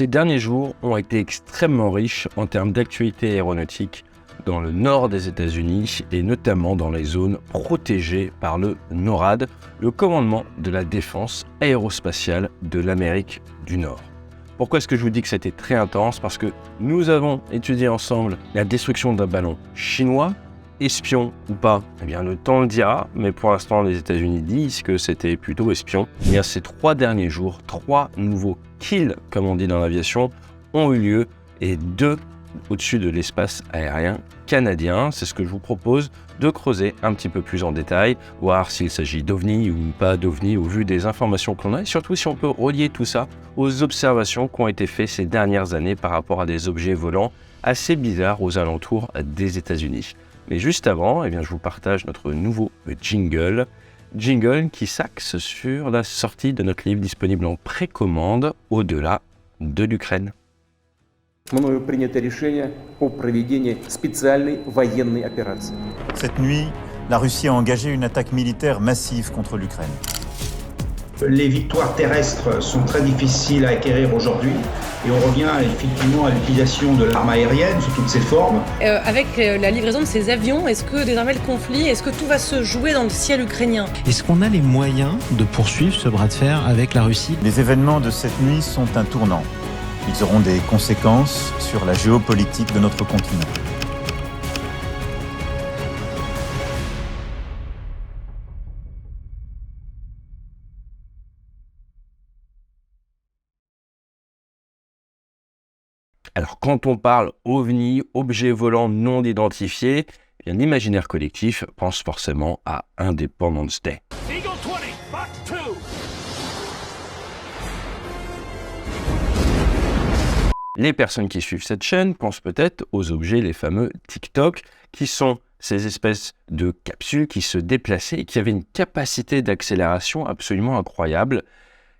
Ces derniers jours ont été extrêmement riches en termes d'actualité aéronautique dans le nord des États-Unis et notamment dans les zones protégées par le NORAD, le commandement de la défense aérospatiale de l'Amérique du Nord. Pourquoi est-ce que je vous dis que c'était très intense? Parce que nous avons étudié ensemble la destruction d'un ballon chinois, espion ou pas, eh bien le temps le dira, mais pour l'instant les États-Unis disent que c'était plutôt espion. Eh bien ces 3 derniers jours, 3 nouveaux kills, comme on dit dans l'aviation, ont eu lieu et 2 au-dessus de l'espace aérien canadien. C'est ce que je vous propose de creuser un petit peu plus en détail, voir s'il s'agit d'OVNI ou pas d'OVNI au vu des informations qu'on a et surtout si on peut relier tout ça aux observations qui ont été faites ces dernières années par rapport à des objets volants assez bizarres aux alentours des États-Unis. Mais juste avant, je vous partage notre nouveau jingle qui s'axe sur la sortie de notre livre disponible en précommande au-delà de l'Ukraine. Мною принято решение о проведении специальной военной операции. Cette nuit, la Russie a engagé une attaque militaire massive contre l'Ukraine. Les victoires terrestres sont très difficiles à acquérir aujourd'hui et on revient effectivement à l'utilisation de l'arme aérienne sous toutes ses formes. Avec la livraison de ces avions, est-ce que désormais le conflit, est-ce que tout va se jouer dans le ciel ukrainien? Est-ce qu'on a les moyens de poursuivre ce bras de fer avec la Russie? Les événements de cette nuit sont un tournant. Ils auront des conséquences sur la géopolitique de notre continent. Alors, quand on parle OVNI, objet volant non identifié, l'imaginaire collectif pense forcément à Independence Day. Eagle 20, Mach 2. Les personnes qui suivent cette chaîne pensent peut-être aux objets, les fameux TikTok, qui sont ces espèces de capsules qui se déplaçaient et qui avaient une capacité d'accélération absolument incroyable.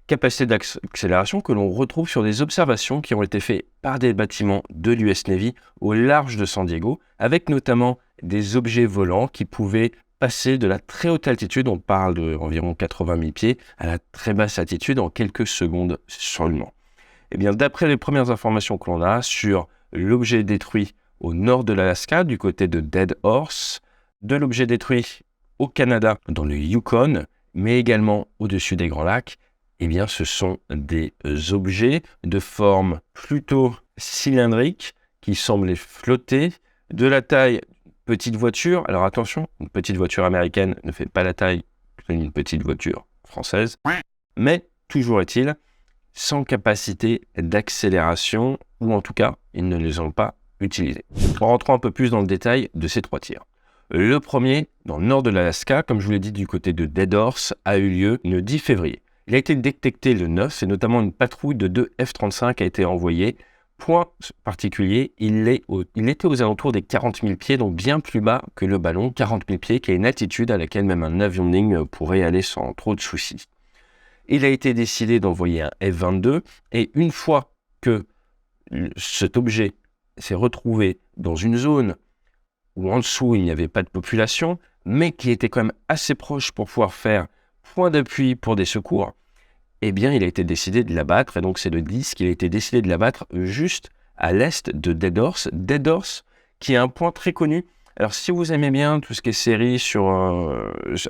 Capacité d'accélération que l'on retrouve sur des observations qui ont été faites par des bâtiments de l'US Navy au large de San Diego, avec notamment des objets volants qui pouvaient passer de la très haute altitude, on parle d'environ 80 000 pieds, à la très basse altitude en quelques secondes seulement. Eh bien, d'après les premières informations que l'on a sur l'objet détruit au nord de l'Alaska, du côté de Dead Horse, de l'objet détruit au Canada, dans le Yukon, mais également au-dessus des Grands Lacs, eh bien, ce sont des objets de forme plutôt cylindrique qui semblent flotter, de la taille petite voiture. Alors attention, une petite voiture américaine ne fait pas la taille d'une petite voiture française, mais toujours est-il, sans capacité d'accélération, ou en tout cas, ils ne les ont pas utilisés. Rentrons un peu plus dans le détail de ces 3 tirs. Le premier, dans le nord de l'Alaska, comme je vous l'ai dit, du côté de Dead Horse, a eu lieu le 10 février. Il a été détecté le 9 et notamment une patrouille de 2 F-35 a été envoyée. Point particulier, il était aux alentours des 40 000 pieds, donc bien plus bas que le ballon, 40 000 pieds, qui est une altitude à laquelle même un avion de ligne pourrait aller sans trop de soucis. Il a été décidé d'envoyer un F-22 et une fois que cet objet s'est retrouvé dans une zone où en dessous il n'y avait pas de population, mais qui était quand même assez proche pour pouvoir faire point d'appui pour des secours, eh bien il a été décidé de l'abattre, et donc c'est le 10 qu'il a été décidé de l'abattre juste à l'est de Dead Horse, qui est un point très connu. Alors si vous aimez bien tout ce qui est série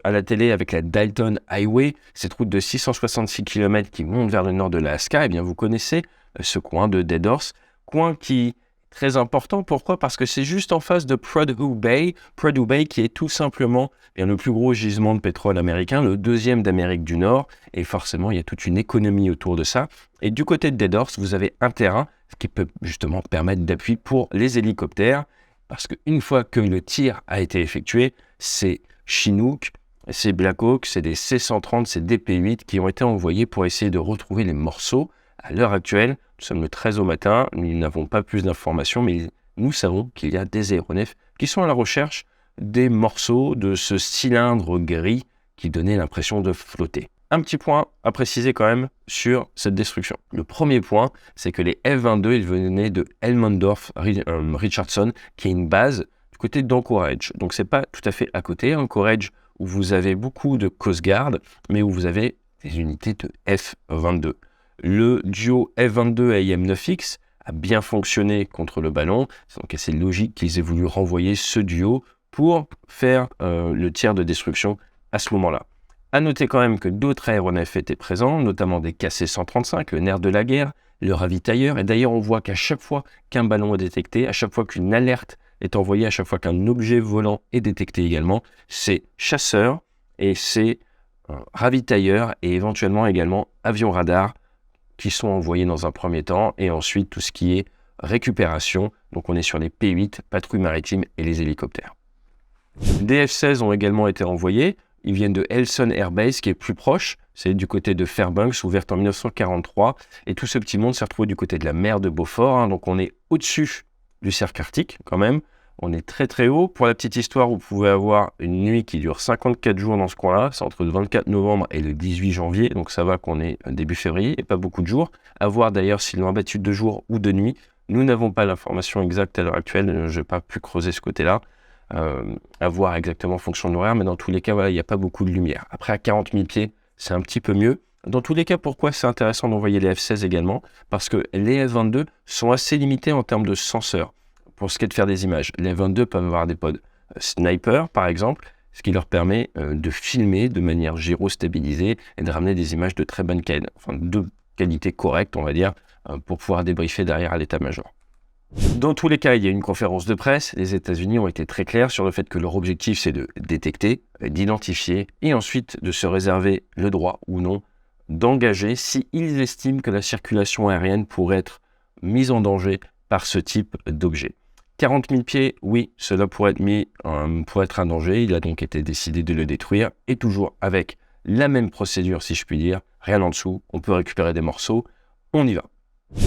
à la télé avec la Dalton Highway, cette route de 666 km qui monte vers le nord de l'Alaska, eh bien vous connaissez ce coin de Dead Horse, coin qui très important. Pourquoi? Parce que c'est juste en face de Prudhoe Bay qui est tout simplement le plus gros gisement de pétrole américain, le 2e d'Amérique du Nord, et forcément il y a toute une économie autour de ça. Et du côté de Dead Horse, vous avez un terrain qui peut justement permettre d'appui pour les hélicoptères, parce qu'une fois que le tir a été effectué, c'est Chinook, c'est Black Hawk, c'est des C-130, c'est des P-8 qui ont été envoyés pour essayer de retrouver les morceaux. À l'heure actuelle, nous sommes le 13 au matin, nous n'avons pas plus d'informations, mais nous savons qu'il y a des aéronefs qui sont à la recherche des morceaux de ce cylindre gris qui donnait l'impression de flotter. Un petit point à préciser quand même sur cette destruction. Le premier point, c'est que les F-22, ils venaient de Elmendorf Richardson, qui est une base du côté d'Anchorage. Donc c'est pas tout à fait à côté, Anchorage, où vous avez beaucoup de Coast Guard, mais où vous avez des unités de F-22. Le duo F-22 AIM-9X a bien fonctionné contre le ballon, donc c'est logique qu'ils aient voulu renvoyer ce duo pour faire le tir de destruction à ce moment-là. À noter quand même que d'autres aéronefs étaient présents, notamment des KC-135, le nerf de la guerre, le ravitailleur, et d'ailleurs on voit qu'à chaque fois qu'un ballon est détecté, à chaque fois qu'une alerte est envoyée, à chaque fois qu'un objet volant est détecté également, c'est chasseurs et c'est ravitailleurs et éventuellement également avions radars qui sont envoyés dans un premier temps, et ensuite tout ce qui est récupération, donc on est sur les P-8, patrouilles maritimes et les hélicoptères. Des F-16 ont également été envoyés, ils viennent de Elson Air Base qui est plus proche, c'est du côté de Fairbanks, ouverte en 1943, et tout ce petit monde s'est retrouvé du côté de la mer de Beaufort, hein, donc on est au-dessus du cercle arctique quand même, on est très très haut. Pour la petite histoire, vous pouvez avoir une nuit qui dure 54 jours dans ce coin-là, c'est entre le 24 novembre et le 18 janvier, donc ça va qu'on est début février et pas beaucoup de jours. À voir d'ailleurs s'ils l'ont abattu de jour ou de nuit, nous n'avons pas l'information exacte à l'heure actuelle, je n'ai pas pu creuser ce côté-là. À voir exactement en fonction de l'horaire, mais dans tous les cas, voilà, il n'y a pas beaucoup de lumière. Après, à 40 000 pieds, c'est un petit peu mieux. Dans tous les cas, pourquoi c'est intéressant d'envoyer les F-16 également? Parce que les F-22 sont assez limités en termes de senseurs pour ce qui est de faire des images. Les F-22 peuvent avoir des pods sniper, par exemple, ce qui leur permet de filmer de manière gyrostabilisée et de ramener des images de très bonne qualité, enfin de qualité correcte, on va dire, pour pouvoir débriefer derrière à l'état-major. Dans tous les cas, il y a une conférence de presse. Les États-Unis ont été très clairs sur le fait que leur objectif, c'est de détecter, d'identifier et ensuite de se réserver le droit ou non d'engager si ils estiment que la circulation aérienne pourrait être mise en danger par ce type d'objet. 40 000 pieds, oui, cela pourrait être un danger. Il a donc été décidé de le détruire et toujours avec la même procédure, si je puis dire. Rien en dessous, on peut récupérer des morceaux, on y va.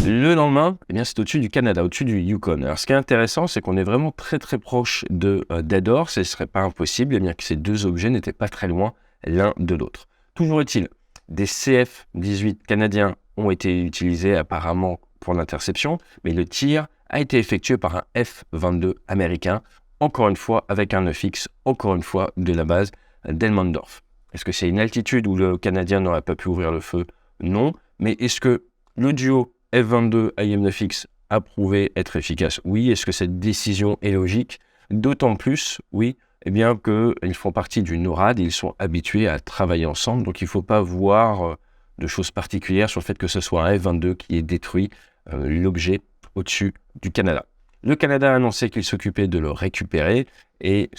Le lendemain, eh bien, c'est au-dessus du Canada, au-dessus du Yukon. Alors, ce qui est intéressant, c'est qu'on est vraiment très très proche de Dador. Ce ne serait pas impossible, eh bien que ces deux objets n'étaient pas très loin l'un de l'autre. Toujours est-il, des CF-18 canadiens ont été utilisés apparemment pour l'interception, mais le tir a été effectué par un F-22 américain, encore une fois avec un 9X, encore une fois de la base d'Elmendorf. Est-ce que c'est une altitude où le Canadien n'aurait pas pu ouvrir le feu? Non, mais est-ce que le duo F-22 AIM-9X a prouvé être efficace? Oui. Est-ce que cette décision est logique? D'autant plus, oui, eh bien qu'ils font partie du NORAD, ils sont habitués à travailler ensemble, donc il ne faut pas voir de choses particulières sur le fait que ce soit un F-22 qui ait détruit l'objet au-dessus du Canada. Le Canada a annoncé qu'il s'occupait de le récupérer et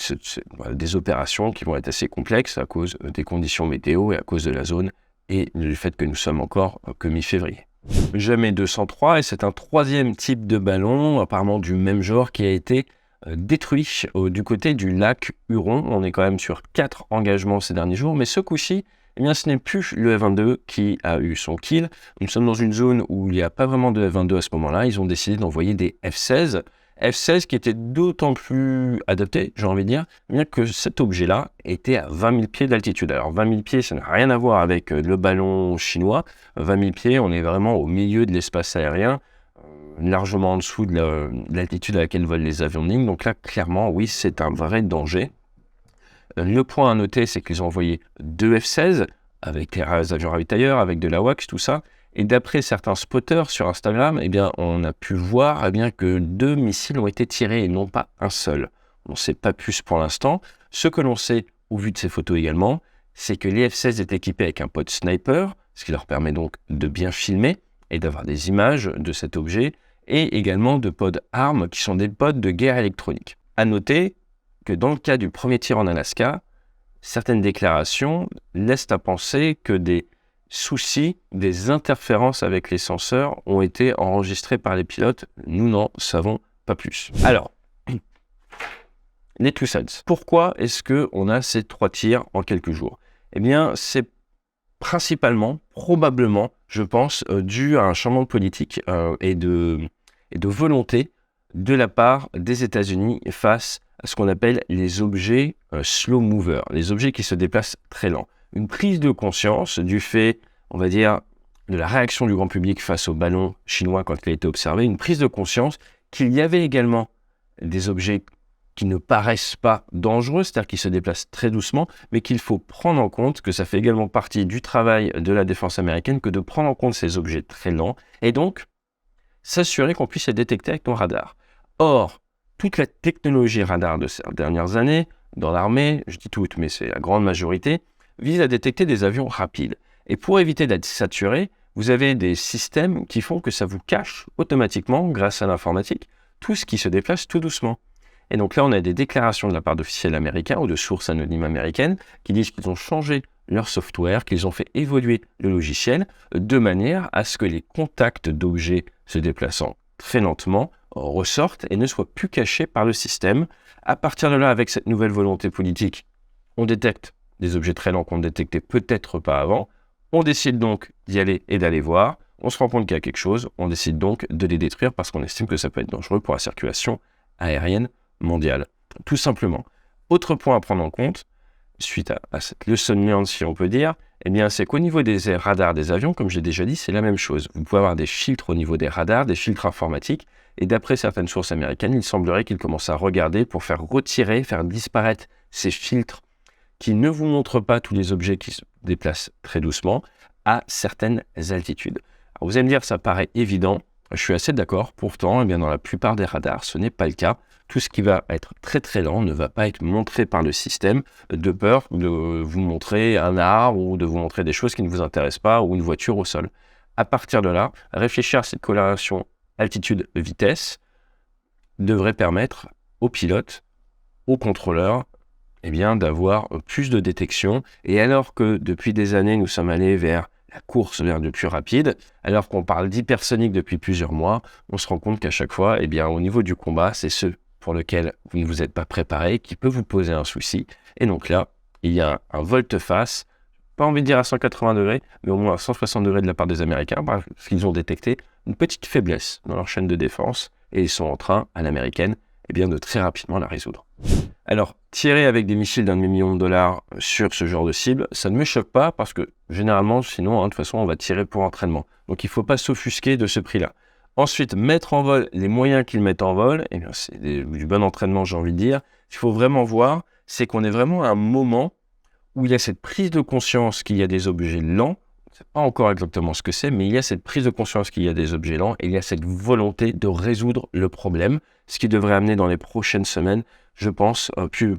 des opérations qui vont être assez complexes à cause des conditions météo et à cause de la zone et du fait que nous sommes encore que mi-février. Jamais 203, et c'est un troisième type de ballon, apparemment du même genre, qui a été détruit du côté du lac Huron. On est quand même sur 4 engagements ces derniers jours, mais ce coup-ci, eh bien, ce n'est plus le F-22 qui a eu son kill. Nous sommes dans une zone où il n'y a pas vraiment de F-22 à ce moment-là. Ils ont décidé d'envoyer des F-16. F-16 qui étaient d'autant plus adaptés, j'ai envie de dire, bien que cet objet-là était à 20 000 pieds d'altitude. Alors 20 000 pieds, ça n'a rien à voir avec le ballon chinois. 20 000 pieds, on est vraiment au milieu de l'espace aérien, largement en dessous de l'altitude à laquelle volent les avions de ligne. Donc là, clairement, oui, c'est un vrai danger. Le point à noter, c'est qu'ils ont envoyé 2 F-16 avec les avions ravitailleurs, avec de l'AWACS, tout ça. Et d'après certains spotters sur Instagram, eh bien, on a pu voir eh bien, que 2 missiles ont été tirés et non pas un seul. On ne sait pas plus pour l'instant. Ce que l'on sait, au vu de ces photos également, c'est que les F-16 étaient équipés avec un pod sniper, ce qui leur permet donc de bien filmer et d'avoir des images de cet objet, et également de pods armes qui sont des pods de guerre électronique. À noter que dans le cas du premier tir en Alaska, certaines déclarations laissent à penser que des soucis, des interférences avec les senseurs ont été enregistrés par les pilotes. Nous n'en savons pas plus. Alors, les TrueSense. Pourquoi est-ce qu'on a ces 3 tirs en quelques jours? Eh bien, c'est principalement, probablement, je pense, dû à un changement de politique et de volonté de la part des États-Unis face à ce qu'on appelle les objets slow movers, les objets qui se déplacent très lents. Une prise de conscience du fait, on va dire, de la réaction du grand public face au ballon chinois quand il a été observé, une prise de conscience qu'il y avait également des objets qui ne paraissent pas dangereux, c'est-à-dire qui se déplacent très doucement, mais qu'il faut prendre en compte que ça fait également partie du travail de la défense américaine que de prendre en compte ces objets très lents et donc s'assurer qu'on puisse les détecter avec nos radars. Or, toute la technologie radar de ces dernières années, dans l'armée, je dis toutes, mais c'est la grande majorité, vise à détecter des avions rapides. Et pour éviter d'être saturé, vous avez des systèmes qui font que ça vous cache automatiquement, grâce à l'informatique, tout ce qui se déplace tout doucement. Et donc là, on a des déclarations de la part d'officiels américains ou de sources anonymes américaines qui disent qu'ils ont changé leur software, qu'ils ont fait évoluer le logiciel de manière à ce que les contacts d'objets se déplaçant très lentement ressortent et ne soient plus cachés par le système. À partir de là, avec cette nouvelle volonté politique, on détecte des objets très lents qu'on ne détectait peut-être pas avant. On décide donc d'y aller et d'aller voir. On se rend compte qu'il y a quelque chose. On décide donc de les détruire parce qu'on estime que ça peut être dangereux pour la circulation aérienne mondiale. Tout simplement. Autre point à prendre en compte, suite à cette leçon learned, si on peut dire, eh bien, c'est qu'au niveau des radars des avions, comme j'ai déjà dit, c'est la même chose. Vous pouvez avoir des filtres au niveau des radars, des filtres informatiques, et d'après certaines sources américaines, il semblerait qu'ils commencent à regarder pour faire retirer, faire disparaître ces filtres qui ne vous montrent pas tous les objets qui se déplacent très doucement à certaines altitudes. Alors vous allez me dire, ça paraît évident, je suis assez d'accord, pourtant, eh bien, dans la plupart des radars, ce n'est pas le cas. Tout ce qui va être très très lent ne va pas être montré par le système de peur de vous montrer un arbre ou de vous montrer des choses qui ne vous intéressent pas ou une voiture au sol. À partir de là, réfléchir à cette corrélation altitude-vitesse devrait permettre aux pilotes, aux contrôleurs, eh bien, d'avoir plus de détection. Et alors que depuis des années, nous sommes allés vers la course vers le plus rapide, alors qu'on parle d'hypersonique depuis plusieurs mois, on se rend compte qu'à chaque fois, eh bien, au niveau du combat, c'est ce pour lequel vous ne vous êtes pas préparé, qui peut vous poser un souci. Et donc là, il y a un volte-face, pas envie de dire à 180 degrés, mais au moins à 160 degrés de la part des Américains, parce qu'ils ont détecté une petite faiblesse dans leur chaîne de défense, et ils sont en train, à l'américaine, eh bien, de très rapidement la résoudre. Alors, tirer avec des missiles d'1 million de dollars sur ce genre de cible, ça ne me choque pas, parce que généralement, sinon, de toute façon, on va tirer pour entraînement. Donc, il ne faut pas s'offusquer de ce prix-là. Ensuite, mettre en vol les moyens qu'ils mettent en vol, eh bien, c'est du bon entraînement, j'ai envie de dire. Ce qu'il faut vraiment voir, c'est qu'on est vraiment à un moment où il y a cette prise de conscience qu'il y a des objets lents. On ne sait pas encore exactement ce que c'est, mais il y a cette prise de conscience qu'il y a des objets lents et il y a cette volonté de résoudre le problème, ce qui devrait amener dans les prochaines semaines, je pense,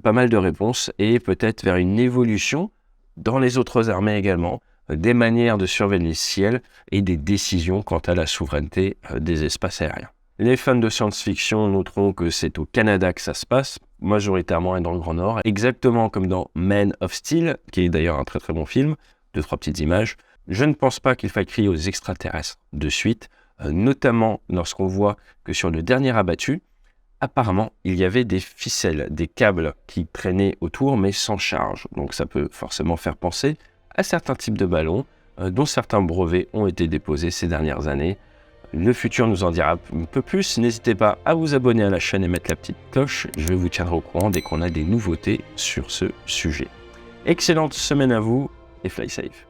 pas mal de réponses et peut-être vers une évolution dans les autres armées également, des manières de surveiller le ciel et des décisions quant à la souveraineté des espaces aériens. Les fans de science-fiction noteront que c'est au Canada que ça se passe, majoritairement et dans le Grand Nord, exactement comme dans Man of Steel, qui est d'ailleurs un très très bon film, 2-3 petites images. Je ne pense pas qu'il faille crier aux extraterrestres de suite, notamment lorsqu'on voit que sur le dernier abattu, apparemment, il y avait des ficelles, des câbles qui traînaient autour mais sans charge. Donc ça peut forcément faire penser à certains types de ballons dont certains brevets ont été déposés ces dernières années. Le futur nous en dira un peu plus. N'hésitez pas à vous abonner à la chaîne et mettre la petite cloche. Je vous tiendrai au courant dès qu'on a des nouveautés sur ce sujet. Excellente semaine à vous et fly safe.